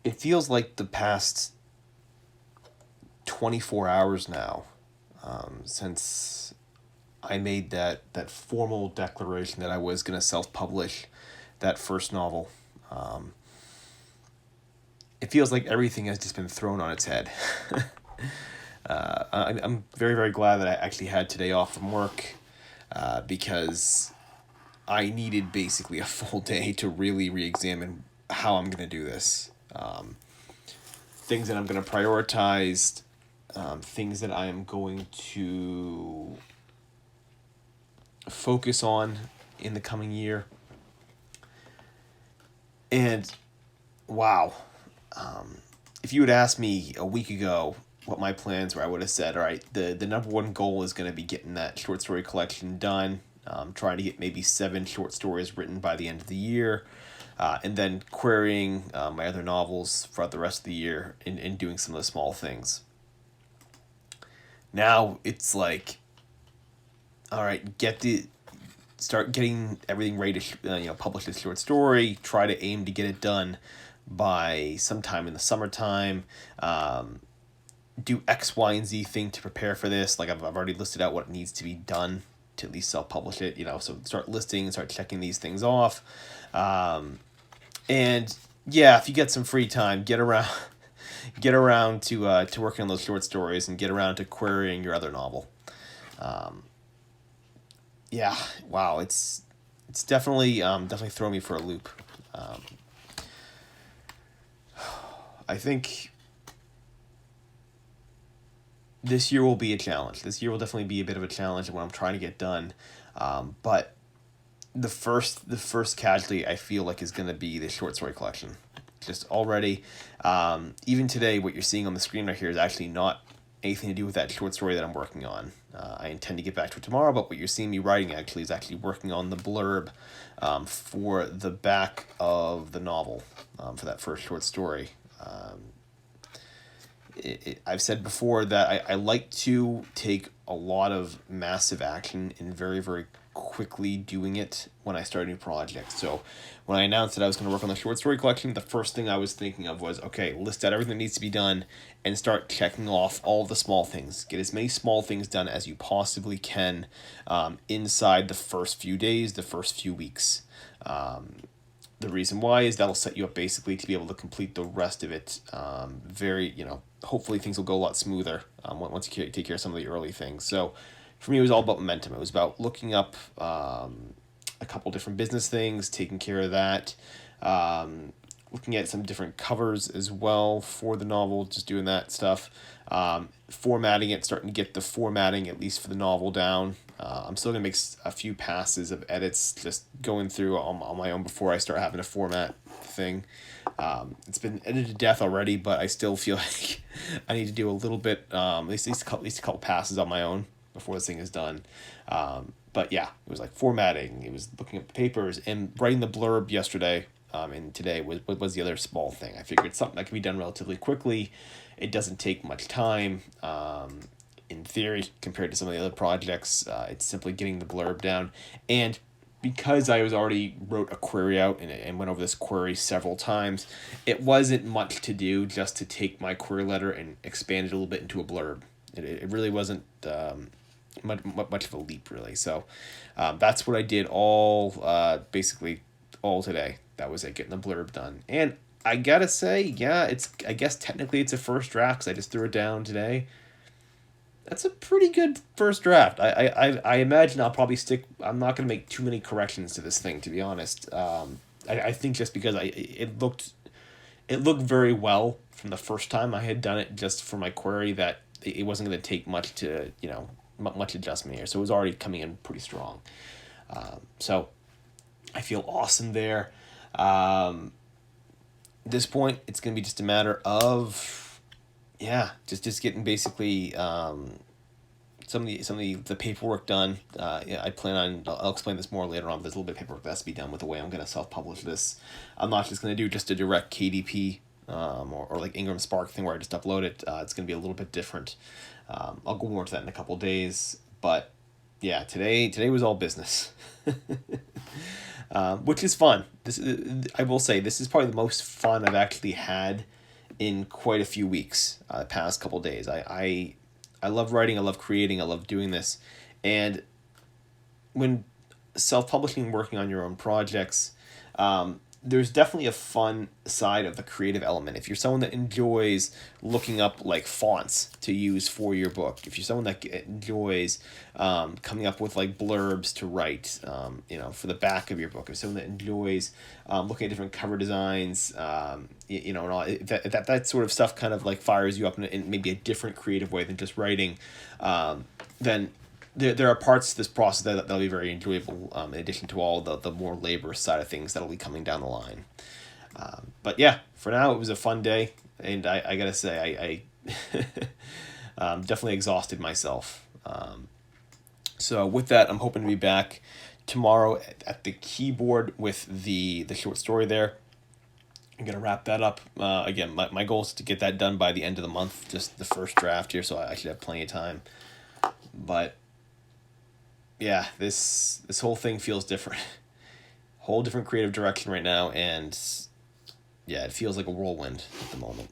it feels like the past 24 hours now, since I made that formal declaration that I was going to self-publish that first novel. Um, it feels like everything has just been thrown on its head. I'm very, very glad that I actually had today off from work, because I needed basically a full day to really re-examine how I'm going to do this. Things that I'm going to prioritize, things that I am going to focus on in the coming year. And wow, if you had asked me a week ago what my plans were, I would have said, all right, the number one goal is going to be getting that short story collection done, trying to get maybe 7 short stories written by the end of the year, and then querying my other novels throughout the rest of the year and doing some of the small things. Now it's like, all right, start getting everything ready to publish this short story. Try to aim to get it done by sometime in the summertime. Do X, Y, and Z thing to prepare for this. Like I've already listed out what needs to be done to at least self-publish it. So start listing and start checking these things off. And yeah, if you get some free time, get around to working on those short stories and get around to querying your other novel. Yeah, wow, it's definitely thrown me for a loop. I think this year will be a challenge. This year will definitely be a bit of a challenge in what I'm trying to get done. But the first casualty I feel like is going to be the short story collection. Just already, even today, what you're seeing on the screen right here is actually not anything to do with that short story that I'm working on. I intend to get back to it tomorrow, but what you're seeing me writing actually is actually working on the blurb for the back of the novel, for that first short story. I've said before that I like to take a lot of massive action and very, very quickly doing it when I start a new project. So when I announced that I was going to work on the short story collection, the first thing I was thinking of was, okay, list out everything that needs to be done and start checking off all of the small things. Get as many small things done as you possibly can inside the first few days, the first few weeks. The reason why is that'll set you up basically to be able to complete the rest of it hopefully things will go a lot smoother once you take care of some of the early things. So for me, it was all about momentum. It was about looking up a couple different business things, taking care of that, looking at some different covers as well for the novel, just doing that stuff, formatting it, starting to get the formatting, at least for the novel, down. I'm still going to make a few passes of edits, just going through on my own before I start having a format thing. It's been edited to death already, but I still feel like I need to do a little bit, at least a couple passes on my own before this thing is done. But yeah, it was like formatting. It was looking at the papers and writing the blurb yesterday. And today was the other small thing. I figured something that can be done relatively quickly. It doesn't take much time. In theory, compared to some of the other projects, it's simply getting the blurb down. And because I was already wrote a query out and went over this query several times, it wasn't much to do just to take my query letter and expand it a little bit into a blurb. It really wasn't much of a leap, really. So that's what I did basically all today. That was it, getting the blurb done. And I gotta say, yeah, I guess technically it's a first draft because I just threw it down today. That's a pretty good first draft. I imagine I'll probably stick. I'm not gonna make too many corrections to this thing, to be honest. I think just because it looked very well from the first time I had done it just for my query, that it wasn't going to take much to much adjustment here, so it was already coming in pretty strong. So I feel awesome there. At this point, it's going to be just a matter of just getting basically some of the paperwork done. I plan on, I'll explain this more later on, but there's a little bit of paperwork that has to be done with the way I'm going to self-publish this. I'm not just going to do just a direct KDP or like Ingram Spark thing where I just upload it. It's going to be a little bit different. I'll go more to that in a couple days, but yeah, today was all business. which is fun. I will say, this is probably the most fun I've actually had in quite a few weeks, the past couple days. I love writing, I love creating, I love doing this. And when self-publishing, working on your own projects, there's definitely a fun side of the creative element. If you're someone that enjoys looking up like fonts to use for your book, if you're someone that enjoys coming up with like blurbs to write, for the back of your book, if someone that enjoys looking at different cover designs, and all that sort of stuff kind of like fires you up in maybe a different creative way than just writing, then there are parts to this process that'll be very enjoyable, in addition to all the more labor side of things that'll be coming down the line. But yeah, for now, it was a fun day, and I gotta say, I definitely exhausted myself. So with that, I'm hoping to be back tomorrow at the keyboard with the short story there. I'm going to wrap that up. Again, my goal is to get that done by the end of the month, just the first draft here, so I should have plenty of time. But yeah, this whole thing feels different. Whole different creative direction right now, and yeah, it feels like a whirlwind at the moment.